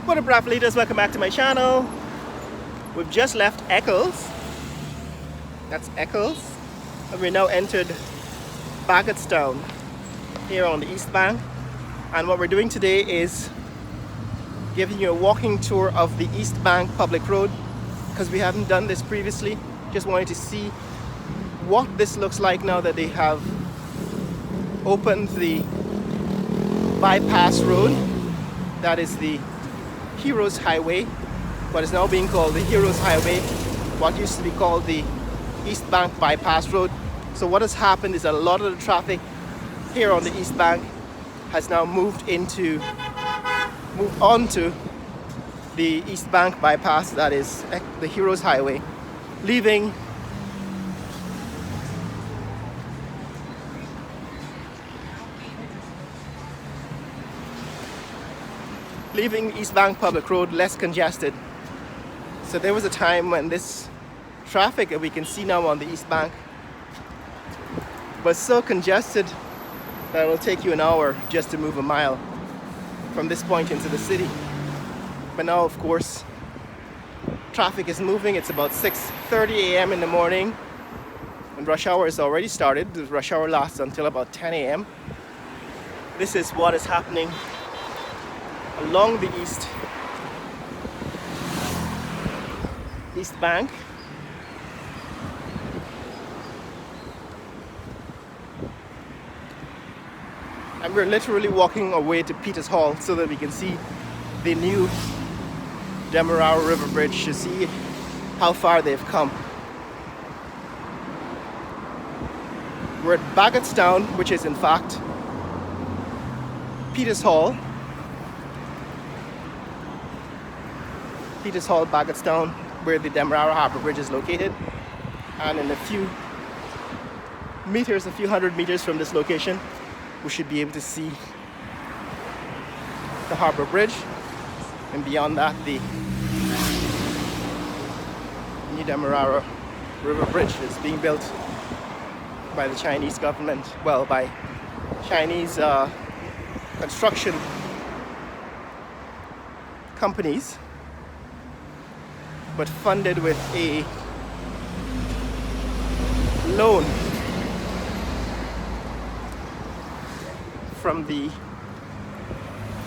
What up, rap leaders? Welcome back to my channel. We've just left Eccles. That's Eccles. And we now entered Bagotstown here on the east bank. And what we're doing today is giving you a walking tour of the East Bank Public Road, because we haven't done this previously. Just wanted to see what this looks like now that they have opened the bypass road. That is the Heroes Highway, what is now being called the Heroes Highway, what used to be called the East Bank Bypass Road. So what has happened is that a lot of the traffic here on the East Bank has now moved onto the East Bank Bypass, that is the Heroes Highway, leaving East Bank Public Road less congested. So there was a time when this traffic that we can see now on the East Bank was so congested that it will take you an hour just to move a mile from this point into the city. But now, of course, traffic is moving. It's about 6:30 a.m. in the morning, and rush hour has already started. The rush hour lasts until about 10 a.m. This is what is happening along the East Bank. And we're literally walking our way to Peters Hall so that we can see the new Demerara River Bridge, to see how far they've come. We're at Bagotstown, which is in fact Peters Hall. Peters Hall, Bagotstown, where the Demerara Harbor Bridge is located. And in a few hundred meters from this location, we should be able to see the Harbor Bridge. And beyond that, the new Demerara River Bridge is being built by the Chinese government, well, by Chinese construction companies, but funded with a loan from the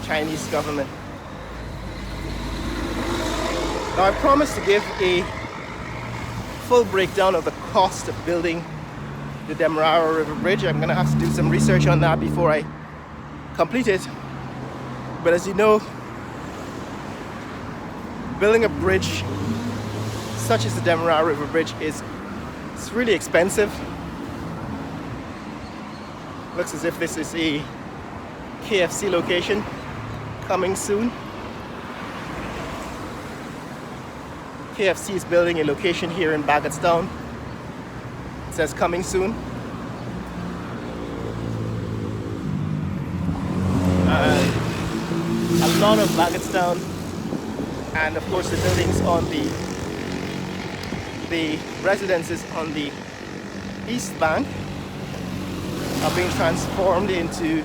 Chinese government. Now, I promised to give a full breakdown of the cost of building the Demerara River Bridge. I'm gonna have to do some research on that before I complete it. But as you know, building a bridge such as the Demerara River Bridge it's really expensive. Looks as if this is a KFC location coming soon. KFC is building a location here in Bagotstown. It says coming soon. A lot of Bagotstown, and of course the buildings on the residences on the East Bank are being transformed into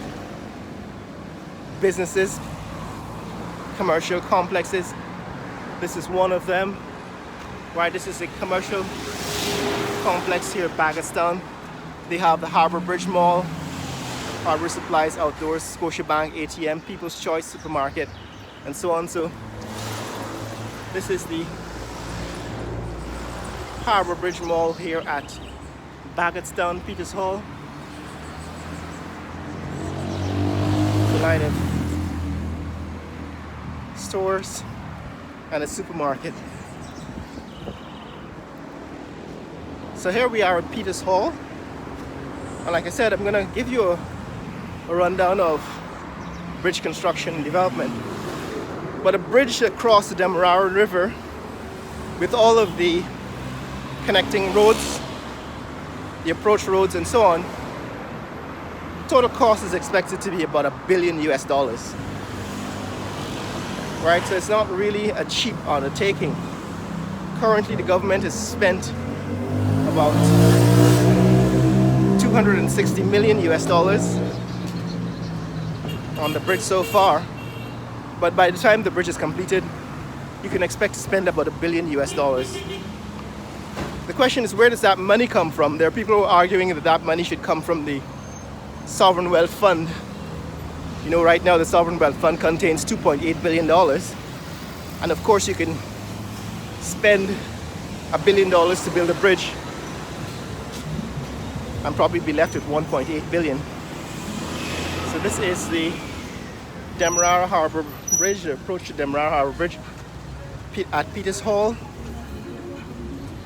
businesses, commercial complexes. This is one of them. Right, this is a commercial complex here at Bagotstown. They have the Harbor Bridge Mall, Harbor Supplies Outdoors, Scotiabank ATM, People's Choice Supermarket, and so on. So this is the Harbor Bridge Mall here at Bagotstown, Peters Hall. A line of stores and a supermarket. So here we are at Peters Hall, and like I said, I'm gonna give you a rundown of bridge construction and development. But a bridge across the Demerara River with all of the connecting roads, the approach roads and so on, total cost is expected to be about $1 billion US. Right, so it's not really a cheap undertaking. Currently the government has spent about $260 million US on the bridge so far, But by the time the bridge is completed, you can expect to spend about $1 billion US. The question is, where does that money come from? There are people who are arguing that that money should come from the Sovereign Wealth Fund. You know, right now the Sovereign Wealth Fund contains $2.8 billion. And of course you can spend $1 billion to build a bridge and probably be left with 1.8 billion. So this is the Demerara Harbor Bridge, the approach to Demerara Harbor Bridge at Peters Hall.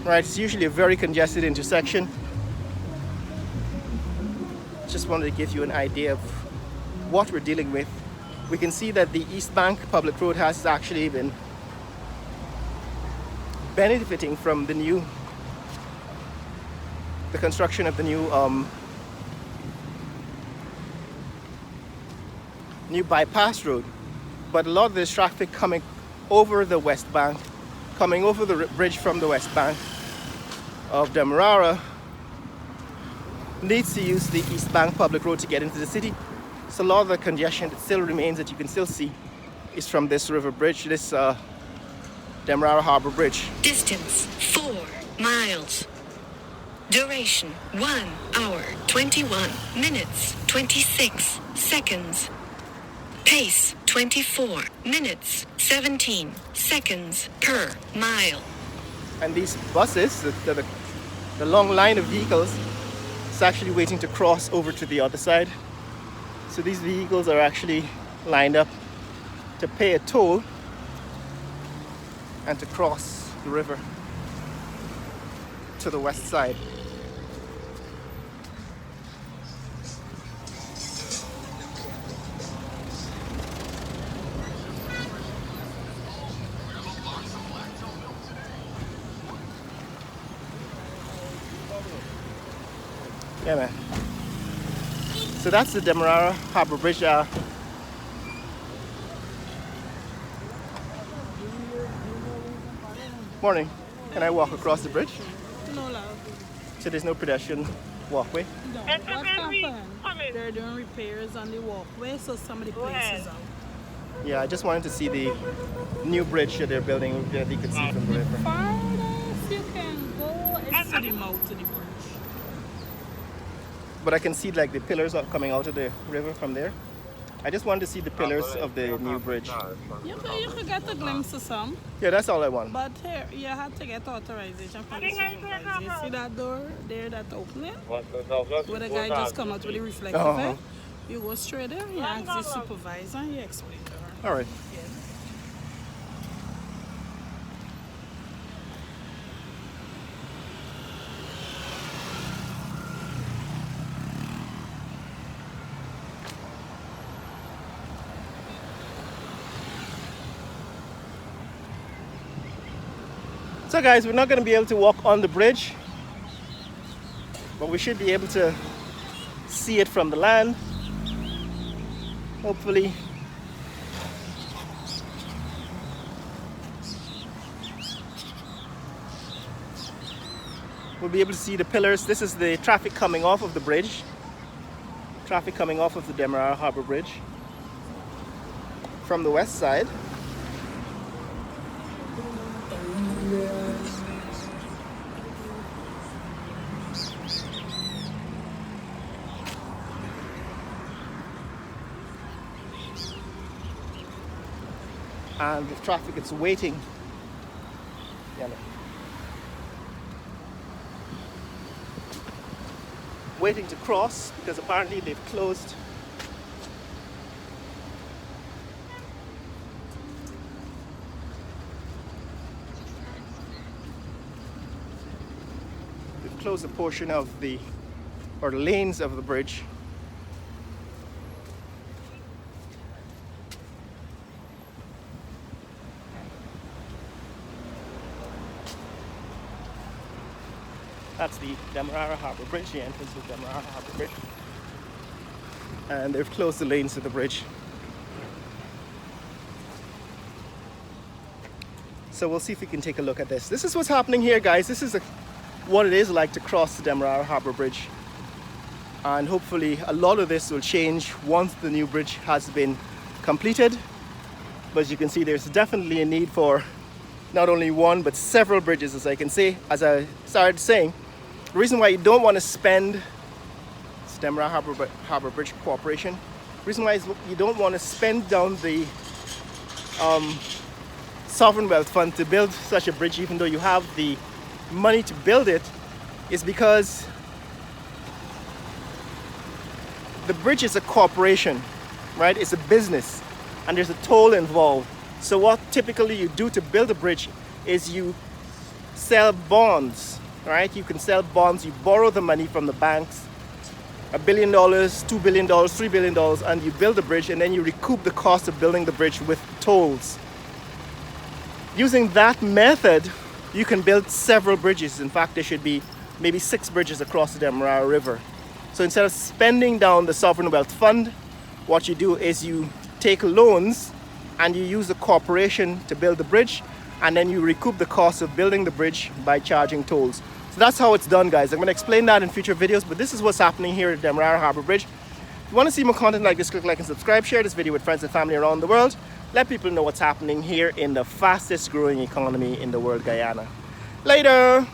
Right, it's usually a very congested intersection. Just wanted to give you an idea of what we're dealing with. We can see that the East Bank Public Road has actually been benefiting from the construction of the new bypass road. But a lot of this traffic coming over the West Bank, coming over the bridge from the West Bank of Demerara, needs to use the East Bank Public Road to get into the city. So a lot of the congestion that still remains, that you can still see, is from this river bridge, this Demerara Harbor Bridge. Distance 4 miles. Duration 1 hour 21 minutes 26 seconds. Pace 24 minutes 17 seconds per mile. And these buses, the long line of vehicles, is actually waiting to cross over to the other side. So these vehicles are actually lined up to pay a toll and to cross the river to the west side. Yeah, man. So that's the Demerara Harbor Bridge. Morning. Can I walk across the bridge? No, love. So there's no pedestrian walkway? No. What happened? They're doing repairs on the walkway, so some of the places out. Yeah, I just wanted to see the new bridge that they're building that you can see from the river. Farthest you can go is to the mouth of the bridge. But I can see like the pillars are coming out of the river from there. I just wanted to see the pillars of the new bridge. You could get a glimpse of some. Yeah, that's all I want. But here, you had to get authorization from the supervisor. You see that door there, that opening? Where the guy just come out with the reflective air? You go straight there, you ask the supervisor, and you explain to her. All right. Yeah. So guys, we're not going to be able to walk on the bridge, but we should be able to see it from the land. Hopefully. We'll be able to see the pillars. This is the traffic coming off of the bridge. Traffic coming off of the Demerara Harbor Bridge from the west side. And the traffic is waiting. Waiting to cross because apparently they've closed a portion of the lanes of the bridge. That's the Demerara Harbor Bridge, the entrance of Demerara Harbor Bridge. And they've closed the lanes to the bridge. So we'll see if we can take a look at this. This is what's happening here, guys. This is what it is like to cross the Demerara Harbor Bridge. And hopefully a lot of this will change once the new bridge has been completed. But you can see there's definitely a need for not only one but several bridges, as I can see, as I started saying. The reason why you don't want to spend, it's Demerara Harbor Bridge Corporation, the reason why you don't want to spend down the sovereign wealth fund to build such a bridge, even though you have the money to build it, is because the bridge is a corporation, right? It's a business, and there's a toll involved. So what typically you do to build a bridge is you sell bonds, right? You can sell bonds, you borrow the money from the banks, $1 billion, $2 billion, $3 billion, and you build the bridge, and then you recoup the cost of building the bridge with tolls. Using that method, you can build several bridges. In fact, there should be maybe 6 bridges across the Demerara River. So instead of spending down the sovereign wealth fund, what you do is you take loans and you use the corporation to build the bridge, and then you recoup the cost of building the bridge by charging tolls. So that's how it's done, guys. I'm going to explain that in future videos, but this is what's happening here at Demerara Harbor Bridge. If you want to see more content like this, click like and subscribe. Share this video with friends and family around the world. Let people know what's happening here in the fastest growing economy in the world, Guyana. Later!